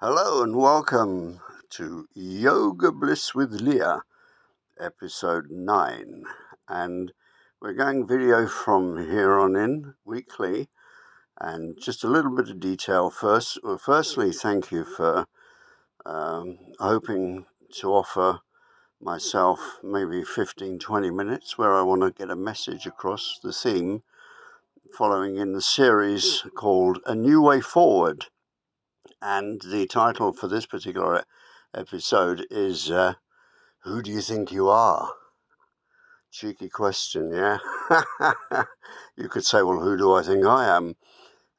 Hello and welcome to Yoga Bliss with Leah, episode 9. And we're going video from here on in weekly. And just a little bit of detail first. Well, firstly, thank you for hoping to offer myself maybe 15-20 minutes where I want to get a message across the theme following in the series called A New Way Forward. And the title for this particular episode is Who Do You Think You Are? Cheeky question, yeah? You could say, well, who do I think I am?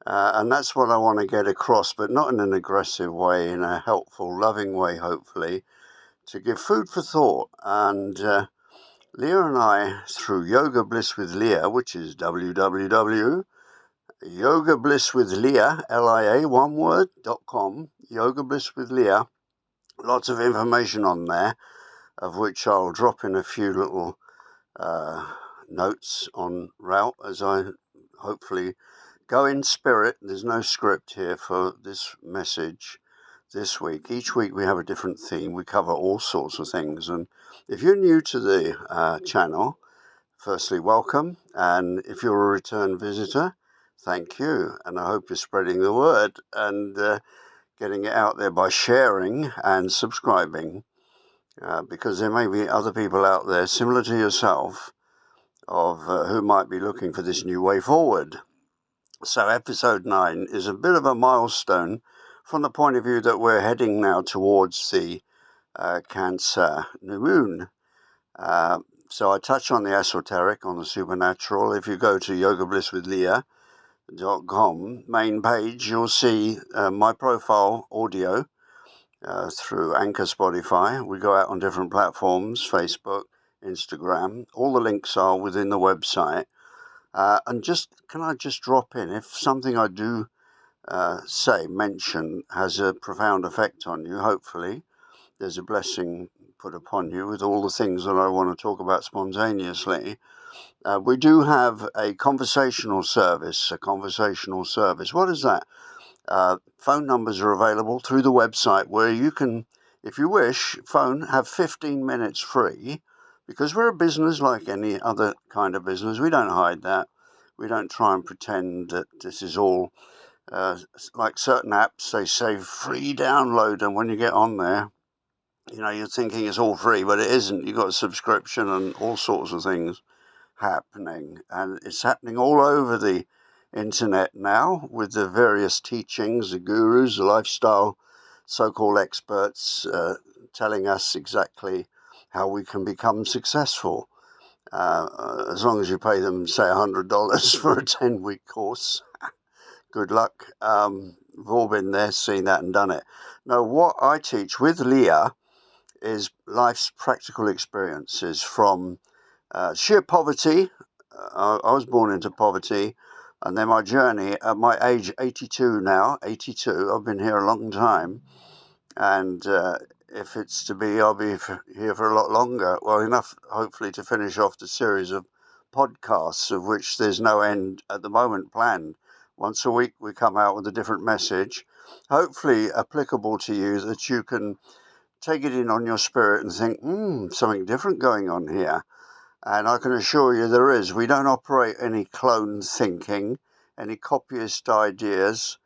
And that's what I want to get across, but not in an aggressive way, in a helpful, loving way, hopefully, to give food for thought. And Leah and I, through Yoga Bliss with Leah, which is www.yogablisswithleah, L-I-A, one word, .com, Yoga Bliss with Leah. Lots of information on there, of which I'll drop in a few little notes en route as I hopefully go in spirit. There's no script here for this message this week. Each week we have a different theme. We cover all sorts of things. And if you're new to the channel, firstly, welcome. And if you're a return visitor, thank you. And I hope you're spreading the word and getting it out there by sharing and subscribing, because there may be other people out there similar to yourself who might be looking for this new way forward. So episode 9 is a bit of a milestone from the point of view that we're heading now towards the Cancer new moon. So I touch on the esoteric, on the supernatural. If you go to yogablisswithleah.com main page, you'll see my profile audio through Anchor, Spotify. We go out on different platforms, Facebook, Instagram. All the links are within the website. And can I just drop in, if something I do mention has a profound effect on you, hopefully there's a blessing put upon you with all the things that I want to talk about spontaneously. We do have a conversational service. What is that? Phone numbers are available through the website where you can, if you wish, have 15 minutes free, because we're a business like any other kind of business. We don't hide that. We don't try and pretend that this is all like certain apps. They say free download, and when you get on there, you're thinking it's all free, but it isn't. You've got a subscription and all sorts of things happening, and it's happening all over the internet now with the various teachings, the gurus, the lifestyle so-called experts telling us exactly how we can become successful, as long as you pay them, say, $100 for a 10-week course. Good luck. We've all been there, seen that and done it. Now, what I teach with Leah is life's practical experiences from sheer poverty. I was born into poverty, and then my journey at my age 82 now, 82, I've been here a long time, and if it's to be, I'll be here for a lot longer. Well, enough, hopefully, to finish off the series of podcasts, of which there's no end at the moment planned. Once a week we come out with a different message, hopefully applicable to you, that you can take it in on your spirit and think, something different going on here. And I can assure you there is. We don't operate any clone thinking, any copyist ideas.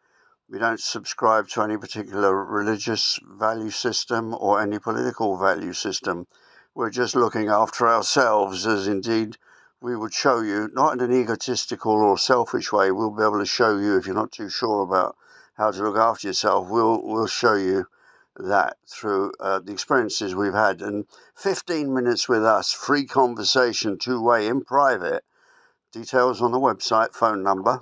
We don't subscribe to any particular religious value system or any political value system. We're just looking after ourselves, as indeed we would show you, not in an egotistical or selfish way. We'll be able to show you, if you're not too sure about how to look after yourself, we'll show you that through the experiences we've had. And 15 minutes with us, free conversation, two-way in private, details on the website, phone number.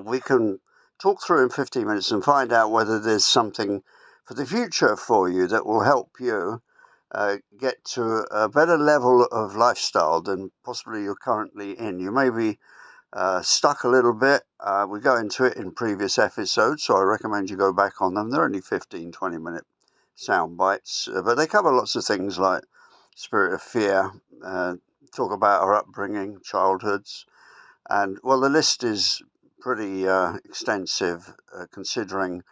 We can talk through in 15 minutes and find out whether there's something for the future for you that will help you get to a better level of lifestyle than possibly you're currently in. You may be stuck a little bit. We go into it in previous episodes, so I recommend you go back on them. They're only 15-20 minute sound bites, but they cover lots of things like spirit of fear, talk about our upbringing, childhoods, and well, the list is pretty extensive, considering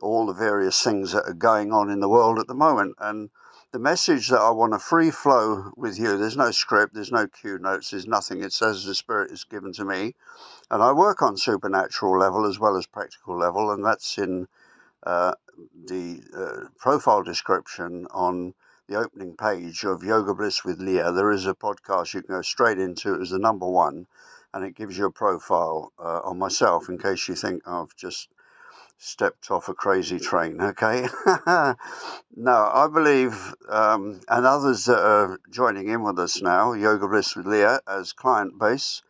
all the various things that are going on in the world at the moment. And the message that I want to free flow with you, there's no script, there's no cue notes, there's nothing. It's as the Spirit is given to me. And I work on supernatural level as well as practical level, and that's in the profile description on the opening page of Yoga Bliss with Leah. There is a podcast you can go straight into. It was the number one, and it gives you a profile on myself in case you think I've just stepped off a crazy train. Okay. No, I believe, and others that are joining in with us now, Yoga Bliss with Leah as client base,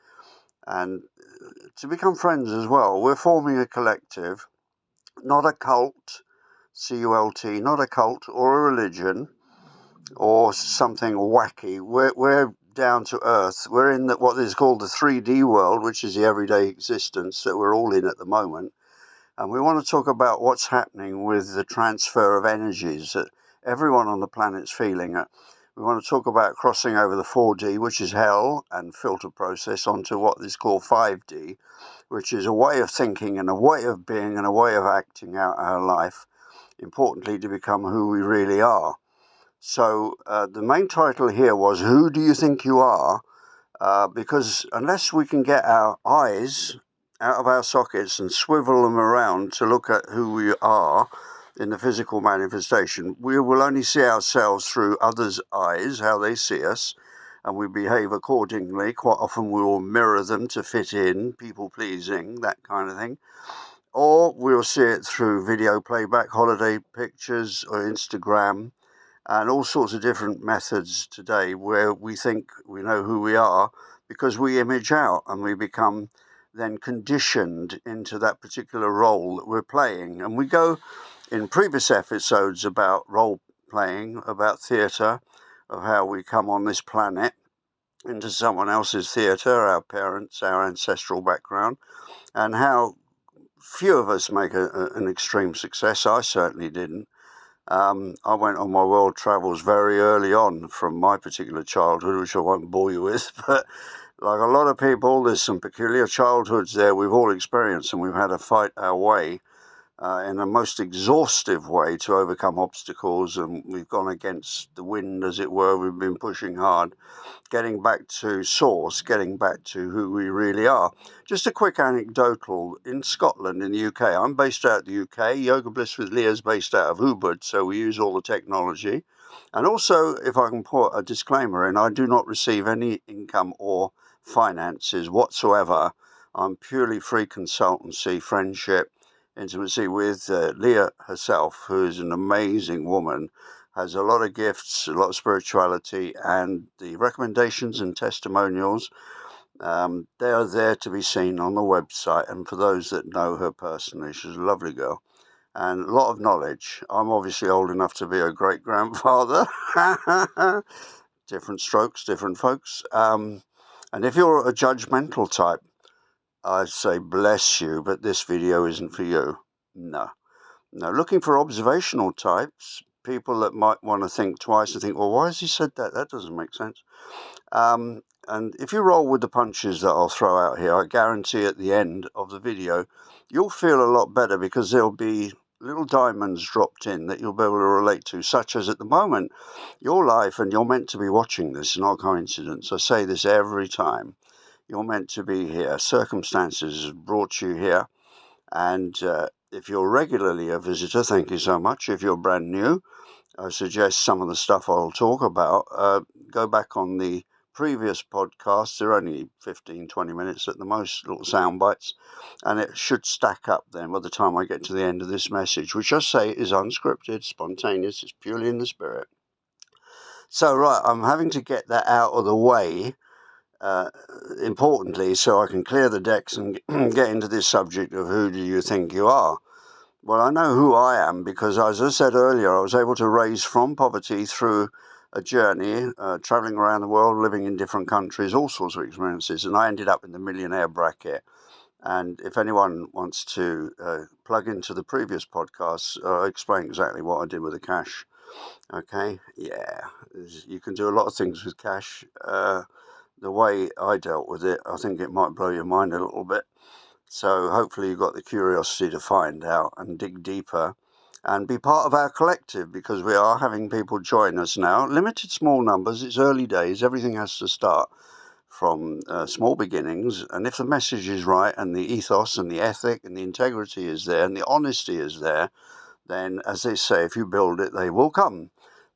and to become friends as well. We're forming a collective, not a cult, CULT, not a cult or a religion or something wacky. We're down to earth. We're in what is called the 3D world, which is the everyday existence that we're all in at the moment. And we want to talk about what's happening with the transfer of energies that everyone on the planet's feeling. We want to talk about crossing over the 4D, which is hell and filter process, onto what is called 5D, which is a way of thinking and a way of being and a way of acting out our life, importantly, to become who we really are. So the main title here was, Who Do You Think You Are? Because unless we can get our eyes out of our sockets and swivel them around to look at who we are in the physical manifestation, we will only see ourselves through others' eyes, how they see us, and we behave accordingly. Quite often we will mirror them to fit in, people pleasing, that kind of thing. Or we'll see it through video playback, holiday pictures, or Instagram, and all sorts of different methods today where we think we know who we are because we image out and we become then conditioned into that particular role that we're playing. And we go in previous episodes about role playing, about theatre, of how we come on this planet into someone else's theatre, our parents, our ancestral background, and how few of us make an extreme success. I certainly didn't. I went on my world travels very early on from my particular childhood, which I won't bore you with, but like a lot of people, there's some peculiar childhoods there we've all experienced, and we've had to fight our way in a most exhaustive way to overcome obstacles, and we've gone against the wind, as it were. We've been pushing hard, getting back to source, getting back to who we really are. Just a quick anecdotal, in Scotland, in the UK, I'm based out of the UK, Yoga Bliss with Leah is based out of Ubud, so we use all the technology. And also, if I can put a disclaimer in, I do not receive any income or finances whatsoever. I'm purely free consultancy, friendship, intimacy with Leah herself, who is an amazing woman, has a lot of gifts, a lot of spirituality, and the recommendations and testimonials, they are there to be seen on the website. And for those that know her personally, she's a lovely girl and a lot of knowledge. I'm obviously old enough to be a great grandfather. Different strokes, different folks. And if you're a judgmental type, I say bless you, but this video isn't for you. No. Now, looking for observational types, people that might want to think twice and think, well, why has he said that? That doesn't make sense. And if you roll with the punches that I'll throw out here, I guarantee at the end of the video, you'll feel a lot better because there'll be little diamonds dropped in that you'll be able to relate to, such as at the moment, your life, and you're meant to be watching this, not coincidence. I say this every time. You're meant to be here. Circumstances have brought you here. And if you're regularly a visitor, thank you so much. If you're brand new, I suggest some of the stuff I'll talk about. Go back on the previous podcasts. They're only 15, 20 minutes at the most, little sound bites. And it should stack up then by the time I get to the end of this message, which I say is unscripted, spontaneous, it's purely in the spirit. So, right, I'm having to get that out of the way. Importantly, so I can clear the decks and get into this subject of who do you think you are? Well, I know who I am because, as I said earlier, I was able to raise from poverty through a journey, traveling around the world, living in different countries, all sorts of experiences, and I ended up in the millionaire bracket. And if anyone wants to plug into the previous podcasts, I explain exactly what I did with the cash. Okay, yeah, you can do a lot of things with cash. The way I dealt with it, I think it might blow your mind a little bit. So hopefully you've got the curiosity to find out and dig deeper and be part of our collective, because we are having people join us now. Limited small numbers, it's early days, everything has to start from small beginnings. And if the message is right and the ethos and the ethic and the integrity is there and the honesty is there, then, as they say, if you build it, they will come.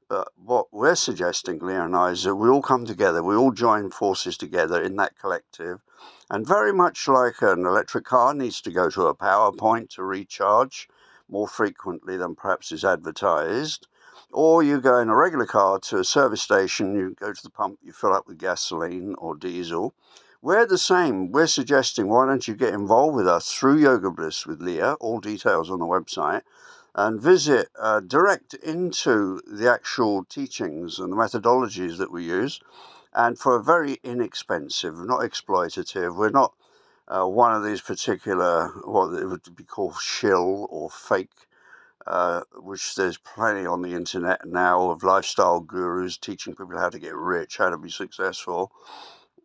But what we're suggesting, Leah and I, is that we all come together, we all join forces together in that collective. And very much like an electric car needs to go to a power point to recharge more frequently than perhaps is advertised, or you go in a regular car to a service station, you go to the pump, you fill up with gasoline or diesel. We're the same. We're suggesting, why don't you get involved with us through Yoga Bliss with Leah, all details on the website, and visit direct into the actual teachings and the methodologies that we use, and for a very inexpensive, not exploitative. We're not one of these particular, what it would be called shill or fake, which there's plenty on the internet now of lifestyle gurus teaching people how to get rich, how to be successful.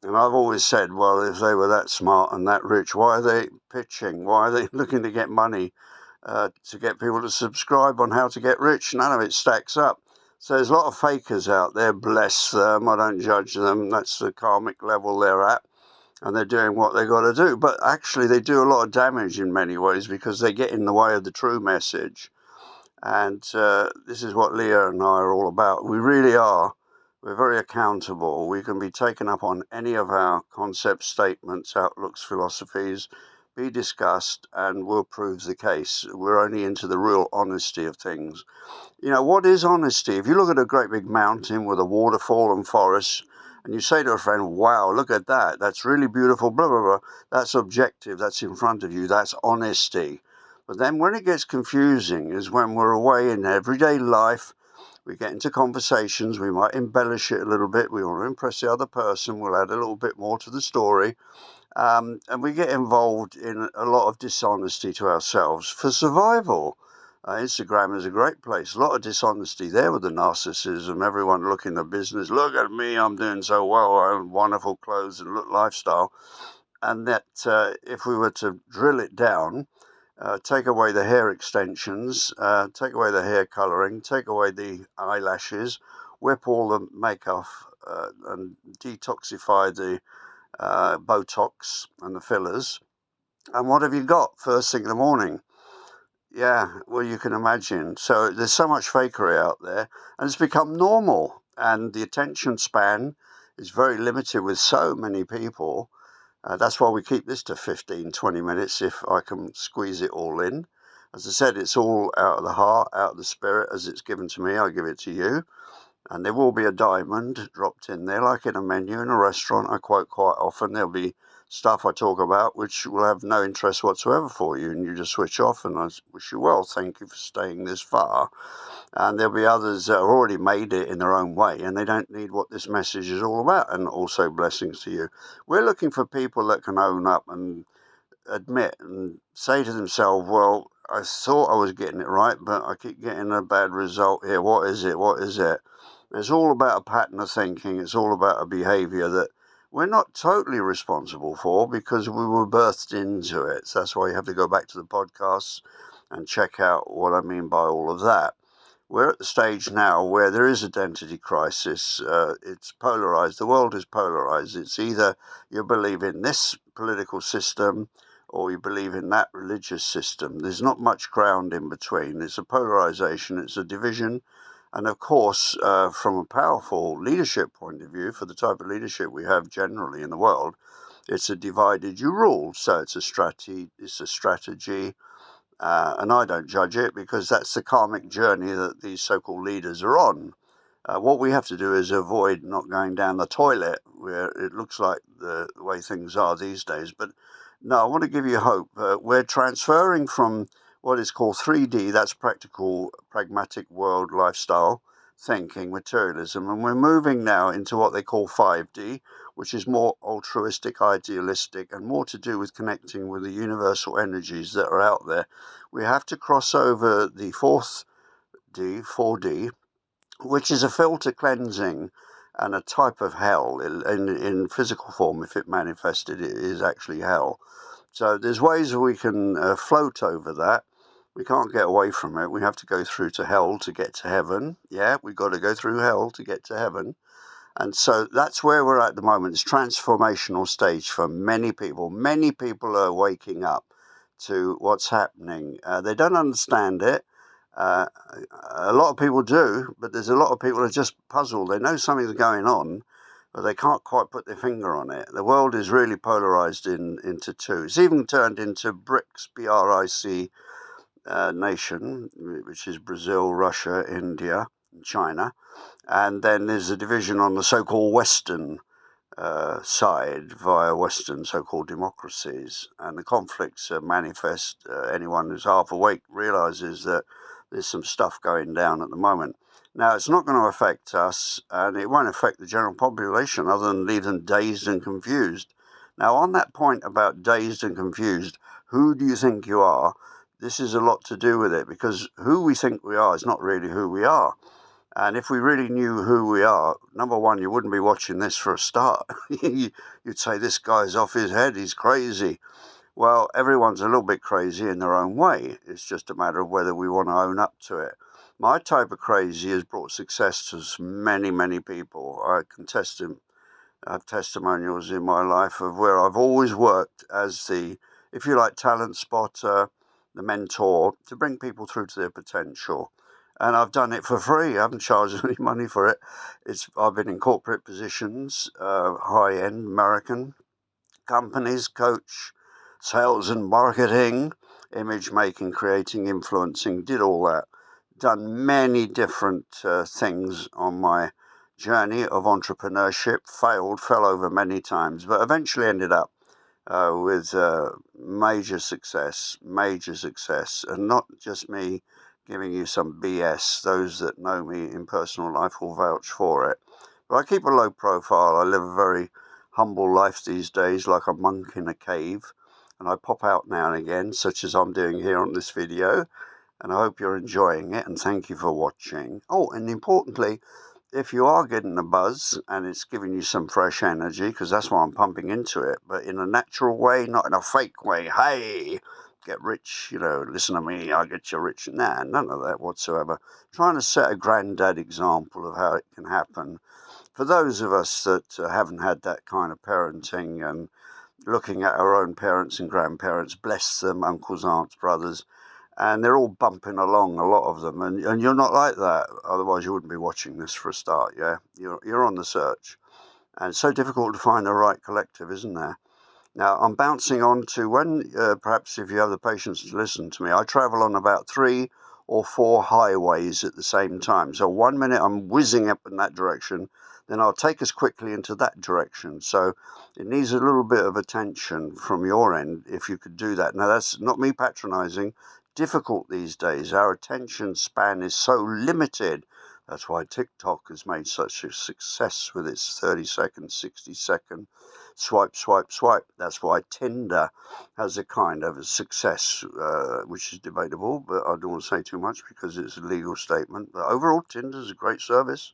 And I've always said, well, if they were that smart and that rich, why are they pitching? Why are they looking to get money to get people to subscribe on how to get rich? None of it stacks up. So there's a lot of fakers out there, bless them. I don't judge them. That's the karmic level they're at. And they're doing what they got to do. But actually, they do a lot of damage in many ways because they get in the way of the true message. And this is what Leah and I are all about. We really are. We're very accountable. We can be taken up on any of our concepts, statements, outlooks, philosophies, be discussed, and we'll prove the case. We're only into the real honesty of things. You know, what is honesty? If you look at a great big mountain with a waterfall and forest, and you say to a friend, wow, look at that. That's really beautiful, blah, blah, blah. That's objective. That's in front of you. That's honesty. But then when it gets confusing is when we're away in everyday life. We get into conversations, we might embellish it a little bit, we want to impress the other person, we'll add a little bit more to the story, and we get involved in a lot of dishonesty to ourselves for survival. Instagram is a great place. A lot of dishonesty there with the narcissism, everyone looking at business. Look at me, I'm doing so well, I have wonderful clothes and look lifestyle. And that if we were to drill it down, take away the hair extensions, take away the hair colouring, take away the eyelashes, whip all the makeup and detoxify the Botox and the fillers. And what have you got first thing in the morning? Yeah, well, you can imagine. So there's so much fakery out there, and it's become normal. And the attention span is very limited with so many people. That's why we keep this to 15, 20 minutes if I can squeeze it all in. As I said, it's all out of the heart, out of the spirit. As it's given to me, I give it to you. And there will be a diamond dropped in there, like in a menu in a restaurant. I quote quite often. There'll be stuff I talk about which will have no interest whatsoever for you, and you just switch off. And I wish you well. Thank you for staying this far. And there'll be others that have already made it in their own way, and they don't need what this message is all about. And also blessings to you. We're looking for people that can own up and admit and say to themselves, well, I thought I was getting it right, but I keep getting a bad result here. What is it? What is it? It's all about a pattern of thinking. It's all about a behavior that we're not totally responsible for because we were birthed into it. So that's why you have to go back to the podcasts and check out what I mean by all of that. We're at the stage now where there is identity crisis. It's polarized. The world is polarized. It's either you believe in this political system or you believe in that religious system. There's not much ground in between. It's a polarization. It's a division. And of course, from a powerful leadership point of view, for the type of leadership we have generally in the world, it's a divided you rule. So it's a strategy. And I don't judge it because that's the karmic journey that these so-called leaders are on. What we have to do is avoid not going down the toilet where it looks like the way things are these days. But no, I want to give you hope. We're transferring from what is called 3D, that's practical, pragmatic world lifestyle thinking, materialism, and we're moving now into what they call 5D, which is more altruistic, idealistic, and more to do with connecting with the universal energies that are out there. We have to cross over the 4D, which is a filter cleansing and a type of hell in physical form. If it manifested, it is actually hell. So there's ways we can float over that. We can't get away from it. We have to go through to hell to get to heaven. Yeah, we've got to go through hell to get to heaven. And so that's where we're at the moment. It's transformational stage for many people. Many people are waking up to what's happening. They don't understand it. Uh, a lot of people do, but there's a lot of people who are just puzzled. They know something's going on, but they can't quite put their finger on it. The world is really polarized into two. It's even turned into BRICS, BRIC nation, which is Brazil, Russia, India, and China. And then there's a division on the so-called Western side via Western so-called democracies. And the conflicts manifest. Anyone who's half awake realizes that there's some stuff going down at the moment. Now, it's not going to affect us, and it won't affect the general population other than leave them dazed and confused. Now, on that point about dazed and confused, who do you think you are? This is a lot to do with it, because who we think we are is not really who we are. And if we really knew who we are, number one, you wouldn't be watching this for a start. You'd say, this guy's off his head, he's crazy. Well, everyone's a little bit crazy in their own way. It's just a matter of whether we want to own up to it. My type of crazy has brought success to many, many people. I can have testimonials in my life of where I've always worked as the, if you like, talent spotter, the mentor, to bring people through to their potential. And I've done it for free. I haven't charged any money for it. I've been in corporate positions, high-end American companies, coach, sales and marketing, image making, creating, influencing, did all that. Done many different things on my journey of entrepreneurship, fell over many times, but eventually ended up with major success, and not just me giving you some BS. Those that know me in personal life will vouch for it. But I keep a low profile. I live a very humble life these days, like a monk in a cave. And I pop out now and again, such as I'm doing here on this video. And I hope you're enjoying it, and thank you for watching. Oh, and importantly, if you are getting a buzz and it's giving you some fresh energy, because that's why I'm pumping into it, but in a natural way, not in a fake way. Hey, get rich, listen to me, I'll get you rich. Nah, none of that whatsoever. Trying to set a granddad example of how it can happen. For those of us that haven't had that kind of parenting, and looking at our own parents and grandparents, bless them, uncles, aunts, brothers, and they're all bumping along, a lot of them, and you're not like that. Otherwise, you wouldn't be watching this for a start. Yeah, you're on the search, and it's so difficult to find the right collective, isn't there? Now, I'm bouncing on to when, perhaps if you have the patience to listen to me, I travel on about 3 or 4 highways at the same time. So 1 minute I'm whizzing up in that direction, then I'll take us quickly into that direction. So it needs a little bit of attention from your end if you could do that. Now, that's not me patronizing. Difficult these days. Our attention span is so limited. That's why TikTok has made such a success with its 30-second, 60-second swipe, swipe, swipe. That's why Tinder has a kind of a success, which is debatable, but I don't want to say too much because it's a legal statement. But overall, Tinder is a great service.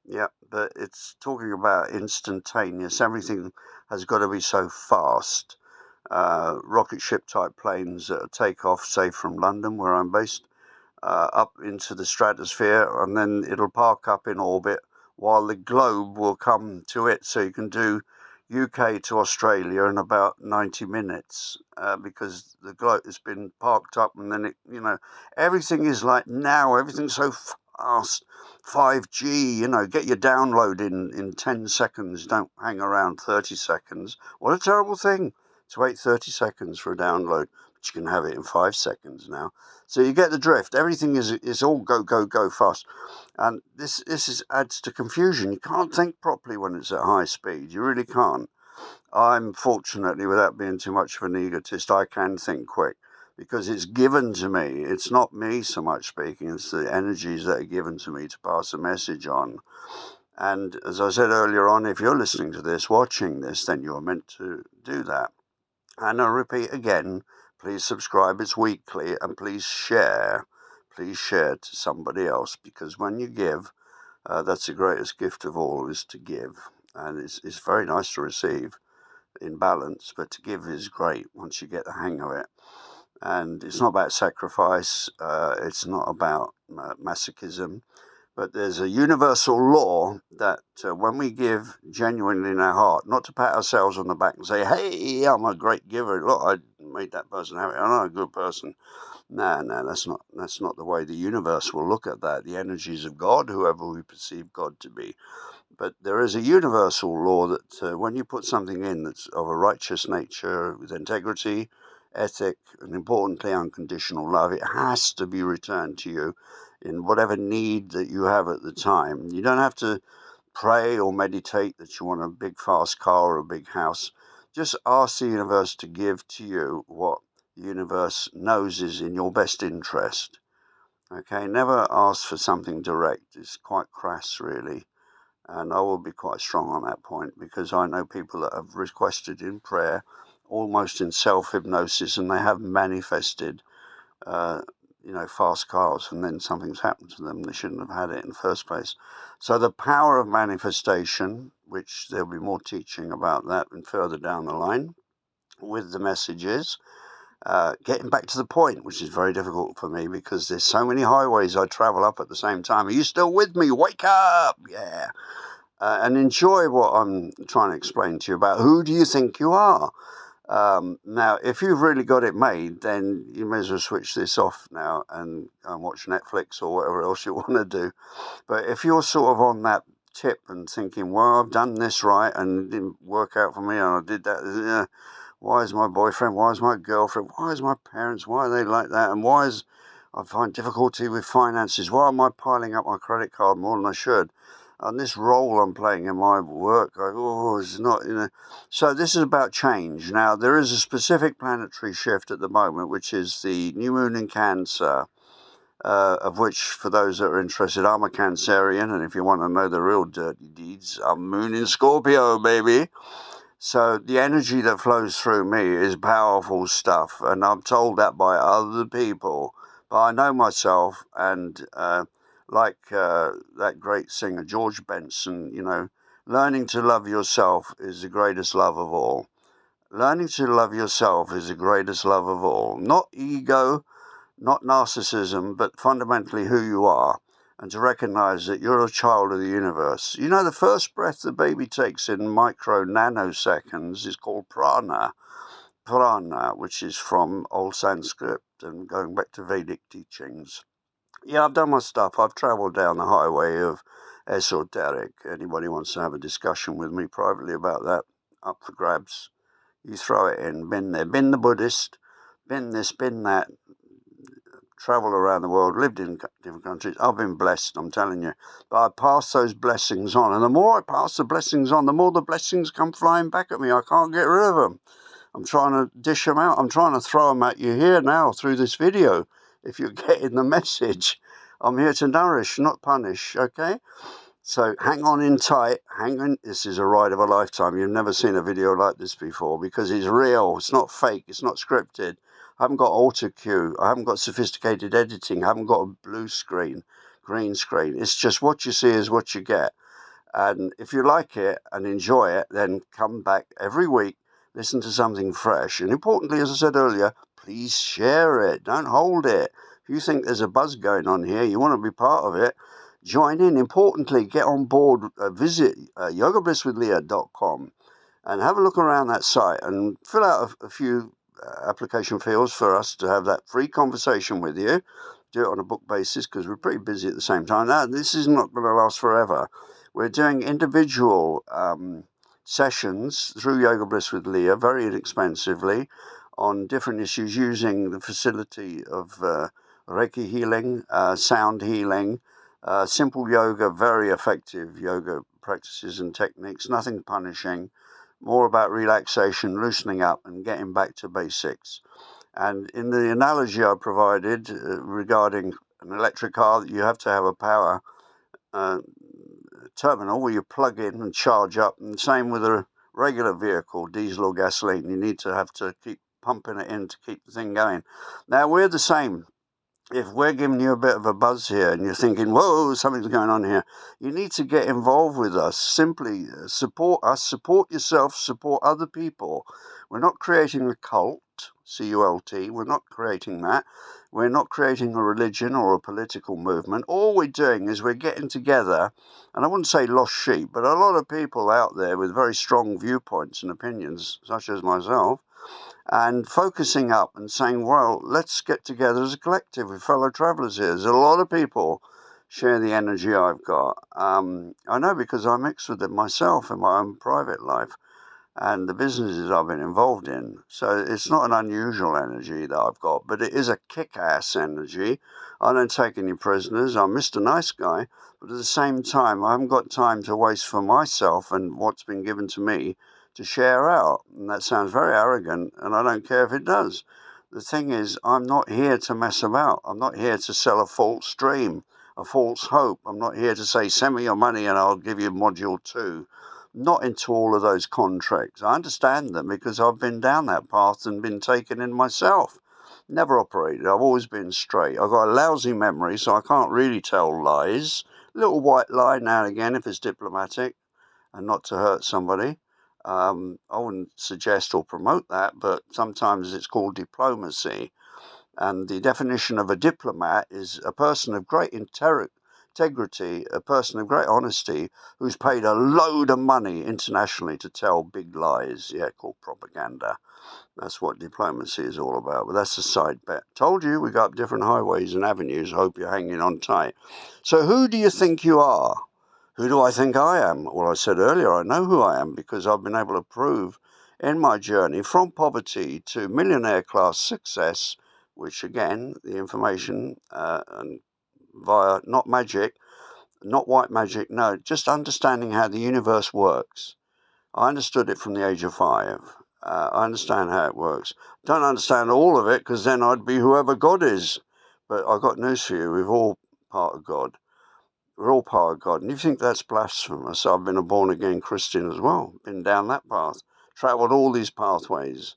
Yeah, but it's talking about instantaneous. Everything has got to be so fast. Rocket ship type planes take off, say from London, where I'm based, up into the stratosphere, and then it'll park up in orbit while the globe will come to it. So you can do UK to Australia in about 90 minutes because the globe has been parked up, and then everything is like now, everything's so fast. 5G, get your download in 10 seconds. Don't hang around 30 seconds. What a terrible thing to wait 30 seconds for a download, but you can have it in 5 seconds now. So you get the drift. Everything is all go, go, go fast. And this adds to confusion. You can't think properly when it's at high speed. You really can't. I'm fortunately, without being too much of an egotist, I can think quick because it's given to me. It's not me so much speaking, it's the energies that are given to me to pass a message on. And as I said earlier on, if you're listening to this, watching this, then you're meant to do that. And I repeat again, please subscribe. It's weekly, and please share. Please share to somebody else, because when you give, that's the greatest gift of all, is to give. And it's very nice to receive. in balance, but to give is great once you get the hang of it. And it's not about sacrifice, it's not about masochism, but there's a universal law that when we give genuinely in our heart, not to pat ourselves on the back and say, hey, I'm a great giver, look, I made that person happy, I'm not a good person. No, that's not the way the universe will look at that. The energies of God, whoever we perceive God to be. But there is a universal law that when you put something in that's of a righteous nature, with integrity, ethic, and importantly, unconditional love, it has to be returned to you in whatever need that you have at the time. You don't have to pray or meditate that you want a big fast car or a big house. Just ask the universe to give to you what the universe knows is in your best interest. Okay, never ask for something direct. It's quite crass, really. And I will be quite strong on that point, because I know people that have requested in prayer, almost in self-hypnosis, and they have manifested, fast cars, and then something's happened to them. They shouldn't have had it in the first place. So the power of manifestation, which there'll be more teaching about that and further down the line with the messages, getting back to the point, which is very difficult for me because there's so many highways I travel up at the same time. Are you still with me? Wake up! Yeah. And enjoy what I'm trying to explain to you about who do you think you are. Now, if you've really got it made, then you may as well switch this off now and watch Netflix or whatever else you want to do. But if you're sort of on that tip and thinking, well, I've done this right and it didn't work out for me and I did that, why is my boyfriend, why is my girlfriend, why is my parents, why are they like that, and why is I find difficulty with finances, why am I piling up my credit card more than I should? And this role I'm playing in my work, it's not, So this is about change. Now, there is a specific planetary shift at the moment, which is the new moon in Cancer, of which, for those that are interested, I'm a Cancerian, and if you want to know the real dirty deeds, I'm moon in Scorpio, baby. So the energy that flows through me is powerful stuff, and I'm told that by other people. But I know myself, and that great singer George Benson, learning to love yourself is the greatest love of all. Learning to love yourself is the greatest love of all. Not ego, not narcissism, but fundamentally who you are. And to recognize that you're a child of the universe. The first breath the baby takes in micro nanoseconds is called prana. Prana, which is from Old Sanskrit and going back to Vedic teachings. Yeah, I've done my stuff. I've traveled down the highway of esoteric. Anybody wants to have a discussion with me privately about that, up for grabs. You throw it in. Been there. Been the Buddhist. Been this, been that. Traveled around the world, lived in different countries. I've been blessed, I'm telling you. But I pass those blessings on. And the more I pass the blessings on, the more the blessings come flying back at me. I can't get rid of them. I'm trying to dish them out. I'm trying to throw them at you here now through this video. If you're getting the message, I'm here to nourish, not punish, okay? So hang on in tight. Hang on. This is a ride of a lifetime. You've never seen a video like this before because it's real. It's not fake. It's not scripted. I haven't got auto cue. I haven't got sophisticated editing. I haven't got a blue screen, green screen. It's just what you see is what you get. And if you like it and enjoy it, then come back every week, listen to something fresh. And importantly, as I said earlier, please share it. Don't hold it. If you think there's a buzz going on here, you want to be part of it, join in. Importantly, get on board, visit yogablisswithleah.com and have a look around that site and fill out a few application fields for us to have that free conversation with you. Do it on a book basis because we're pretty busy at the same time. Now, this is not going to last forever. We're doing individual sessions through Yoga Bliss with Leah very inexpensively on different issues using the facility of Reiki healing, sound healing, simple yoga, very effective yoga practices and techniques, nothing punishing, more about relaxation, loosening up and getting back to basics. And in the analogy I provided regarding an electric car, you have to have a power terminal where you plug in and charge up. And same with a regular vehicle, diesel or gasoline. You need to have to keep pumping it in to keep the thing going. Now, we're the same. if we're giving you a bit of a buzz here and you're thinking, whoa, something's going on here, you need to get involved with us. Simply support us, support yourself, support other people. We're not creating a cult, C-U-L-T. We're not creating that. We're not creating a religion or a political movement. All we're doing is we're getting together, and I wouldn't say lost sheep, but a lot of people out there with very strong viewpoints and opinions, such as myself, and focusing up and saying, well, let's get together as a collective with fellow travellers here. There's a lot of people share the energy I've got. I know because I mix with it myself in my own private life and the businesses I've been involved in. So it's not an unusual energy that I've got, but it is a kick-ass energy. I don't take any prisoners. I'm Mr. Nice Guy, but at the same time, I haven't got time to waste for myself and what's been given to me to share out. And that sounds very arrogant, and I don't care if it does. The thing is, I'm not here to mess about. I'm not here to sell a false dream, a false hope. I'm not here to say, send me your money and I'll give you module 2. Not into all of those contracts. I understand them because I've been down that path and been taken in myself. Never operated. I've always been straight. I've got a lousy memory, so I can't really tell lies. Little white lie now and again if it's diplomatic and not to hurt somebody. I wouldn't suggest or promote that, but sometimes it's called diplomacy. And the definition of a diplomat is a person of great integrity, a person of great honesty, who's paid a load of money internationally to tell big lies. Yeah, called propaganda. That's what diplomacy is all about. But that's a side bet. Told you we got up different highways and avenues. Hope you're hanging on tight. So who do you think you are? Who do I think I am? Well, I said earlier, I know who I am because I've been able to prove in my journey from poverty to millionaire class success, which again, the information and via not magic, not white magic, no, just understanding how the universe works. I understood it from the age of 5. I understand how it works. Don't understand all of it because then I'd be whoever God is. But I've got news for you. We're all part of God. We're all part of God. And if you think that's blasphemous, I've been a born-again Christian as well. Been down that path. Travelled all these pathways.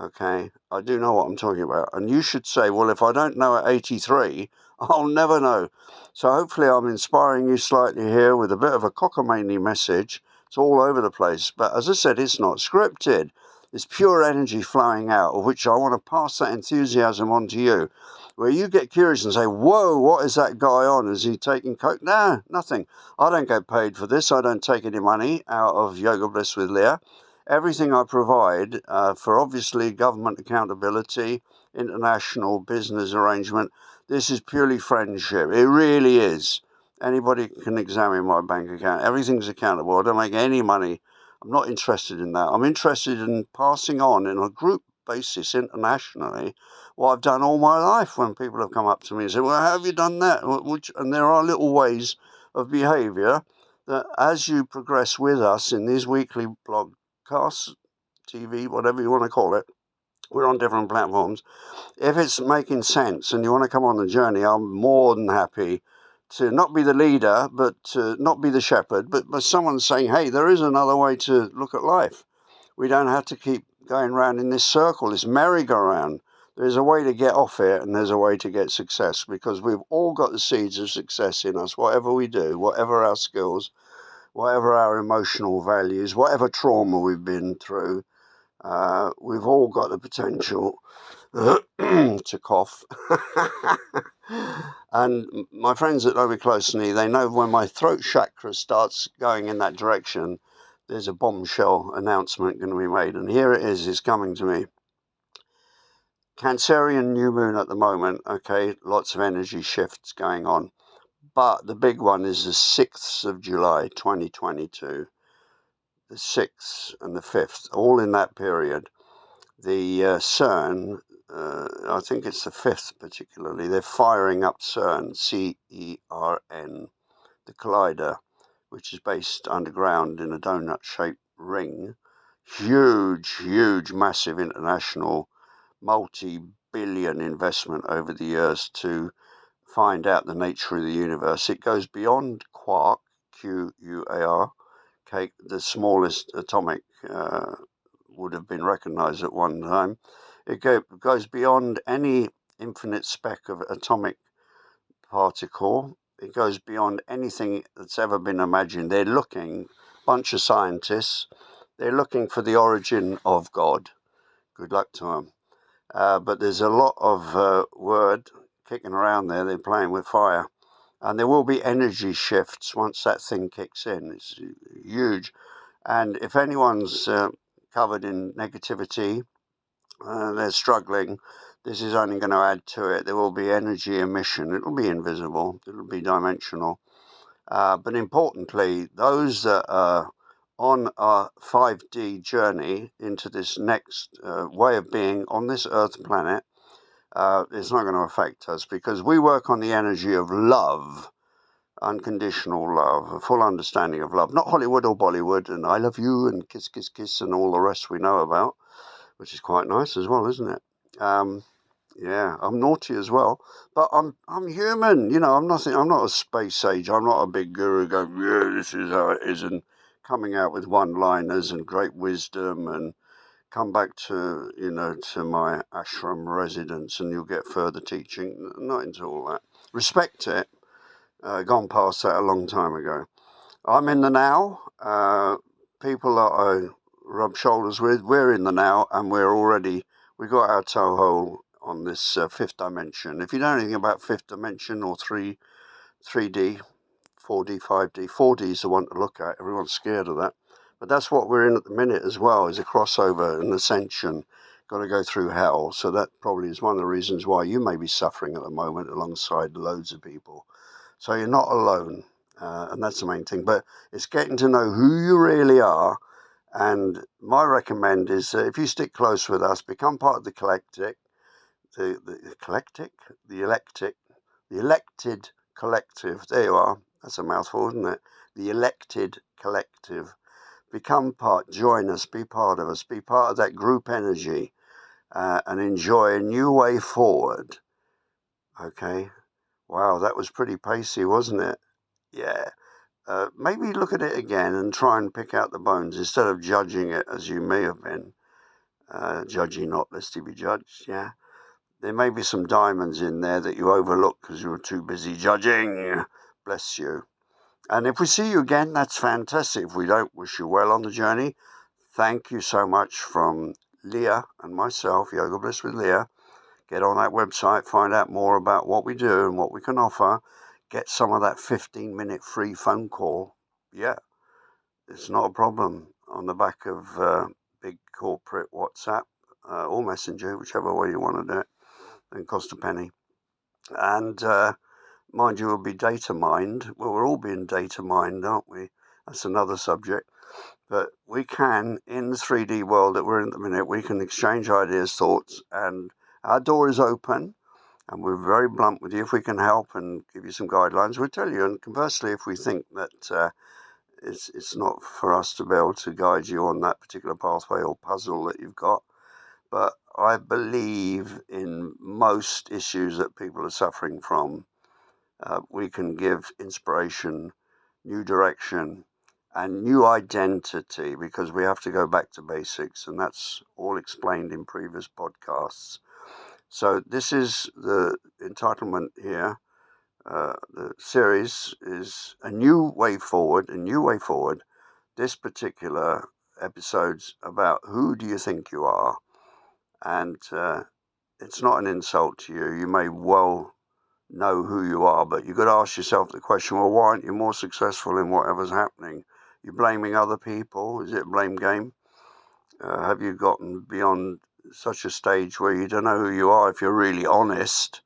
Okay, I do know what I'm talking about. And you should say, well, if I don't know at 83, I'll never know. So hopefully I'm inspiring you slightly here with a bit of a cockamamie message. It's all over the place. But as I said, it's not scripted. It's pure energy flowing out, of which I want to pass that enthusiasm on to you. Where you get curious and say, whoa, what is that guy on? Is he taking coke? No, nothing. I don't get paid for this. I don't take any money out of Yoga Bliss with Leah. Everything I provide for obviously government accountability, international business arrangement, this is purely friendship. It really is. Anybody can examine my bank account. Everything's accountable. I don't make any money. I'm not interested in that. I'm interested in passing on in a group basis internationally what I've done all my life when people have come up to me and said, well, how have you done that? And there are little ways of behavior that as you progress with us in these weekly podcasts, TV, whatever you want to call it, we're on different platforms. If it's making sense and you want to come on the journey, I'm more than happy to not be the leader, but to not be the shepherd, but someone saying, hey, there is another way to look at life. We don't have to keep going round in this circle, this merry-go-round. There's a way to get off it and there's a way to get success because we've all got the seeds of success in us, whatever we do, whatever our skills, whatever our emotional values, whatever trauma we've been through. We've all got the potential to cough. And my friends that know me closely, they know when my throat chakra starts going in that direction, there's a bombshell announcement going to be made. And here it is, it's coming to me. Cancerian new moon at the moment, okay, lots of energy shifts going on. But the big one is the 6th of July, 2022. The 6th and the 5th, all in that period. The CERN, I think it's the 5th particularly, they're firing up CERN, C-E-R-N, the collider, which is based underground in a donut-shaped ring. Huge, massive international, multi-billion investment over the years to find out the nature of the universe. It goes beyond quark, Q-U-A-R, the smallest atomic would have been recognized at one time. It goes beyond any infinite speck of atomic particle. It goes beyond anything that's ever been imagined. They're looking, bunch of scientists, they're looking for the origin of God. Good luck to them. But there's a lot of word kicking around there. They're playing with fire. And there will be energy shifts once that thing kicks in. It's huge. And if anyone's covered in negativity, they're struggling, this is only going to add to it. There will be energy emission. It'll be invisible. It'll be dimensional. But importantly, those that are on our 5D journey into this next way of being on this Earth planet, it's not going to affect us because we work on the energy of love, unconditional love, a full understanding of love, not Hollywood or Bollywood and I love you and kiss, kiss, kiss and all the rest we know about, which is quite nice as well, isn't it? Yeah, I'm naughty as well, but I'm human. You know, I'm nothing. I'm not a space sage. I'm not a big guru going, yeah, this is how it is, and coming out with one-liners and great wisdom and come back to to my ashram residence and you'll get further teaching. Not into all that. Respect it. Gone past that a long time ago. I'm in the now. People that I rub shoulders with, we're in the now, and we got our toehold on this fifth dimension. If you know anything about fifth dimension or 3D, 4D, 5D, 4D is the one to look at. Everyone's scared of that. But that's what we're in at the minute as well, is a crossover, an ascension. Got to go through hell. So that probably is one of the reasons why you may be suffering at the moment alongside loads of people. So you're not alone. And that's the main thing. But it's getting to know who you really are. And my recommend is if you stick close with us, become part of the collective, the elected collective. There you are. That's a mouthful, isn't it? The elected collective. Become part, join us, be part of us, be part of that group energy and enjoy a new way forward. Okay. Wow, that was pretty pacey, wasn't it? Yeah. Maybe look at it again and try and pick out the bones instead of judging it as you may have been. Judge ye not, lest ye be judged. Yeah. There may be some diamonds in there that you overlook because you were too busy judging. Bless you. And if we see you again, that's fantastic. If we don't, wish you well on the journey. Thank you so much from Leah and myself, Yoga Bliss with Leah. Get on that website, find out more about what we do and what we can offer. Get some of that 15-minute free phone call. Yeah, it's not a problem on the back of big corporate WhatsApp or Messenger, whichever way you want to do it. And cost a penny. And mind you, will be data mined. Well, we're all being data mined, aren't we? That's another subject. But we can, in the 3D world that we're in at the minute, we can exchange ideas, thoughts, and our door is open. And we're very blunt with you. If we can help and give you some guidelines, we'll tell you. And conversely, if we think that it's not for us to be able to guide you on that particular pathway or puzzle that you've got, but I believe in most issues that people are suffering from, we can give inspiration, new direction, and new identity, because we have to go back to basics, and that's all explained in previous podcasts. So this is the entitlement here. The series is a new way forward, This particular episode's about who do you think you are? And it's not an insult to you. You may well know who you are, but you've got to ask yourself the question, well, why aren't you more successful in whatever's happening? You're blaming other people? Is it a blame game? Have you gotten beyond such a stage where you don't know who you are if you're really honest?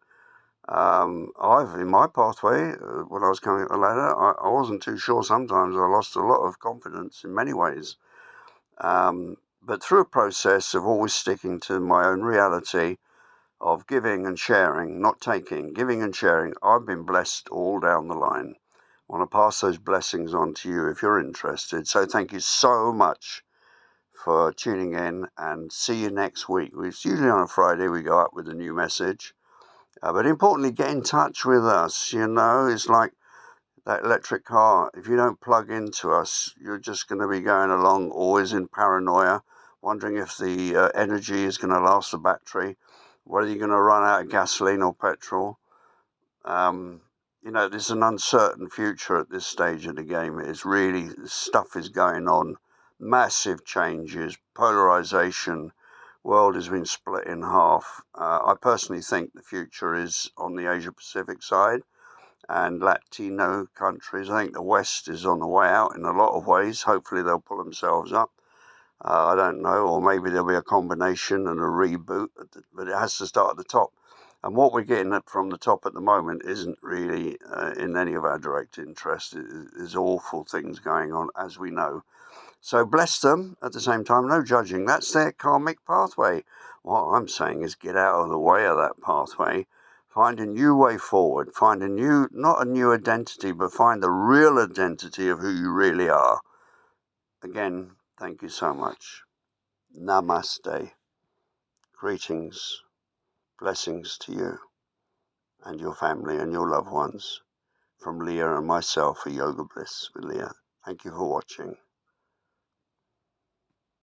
In my pathway, when I was coming up the ladder, I wasn't too sure sometimes. I lost a lot of confidence in many ways. But through a process of always sticking to my own reality of giving and sharing, not taking, giving and sharing, I've been blessed all down the line. I want to pass those blessings on to you if you're interested. So thank you so much for tuning in, and see you next week. It's usually on a Friday we go up with a new message. But importantly, get in touch with us. It's like that electric car. If you don't plug into us, you're just going to be going along always in paranoia, wondering if the energy is going to last the battery, whether you're going to run out of gasoline or petrol. There's an uncertain future at this stage of the game. It's really, stuff is going on, massive changes, polarization. World has been split in half. I personally think the future is on the Asia Pacific side and Latino countries. I think the West is on the way out in a lot of ways. Hopefully they'll pull themselves up. I don't know, or maybe there'll be a combination and a reboot, but it has to start at the top. And what we're getting from the top at the moment isn't really in any of our direct interest. There's awful things going on, as we know. So bless them at the same time, no judging. That's their karmic pathway. What I'm saying is get out of the way of that pathway. Find a new way forward. Find not a new identity, but find the real identity of who you really are. Again, thank you so much. Namaste. Greetings, blessings to you and your family and your loved ones from Leah and myself for Yoga Bliss with Leah. Thank you for watching.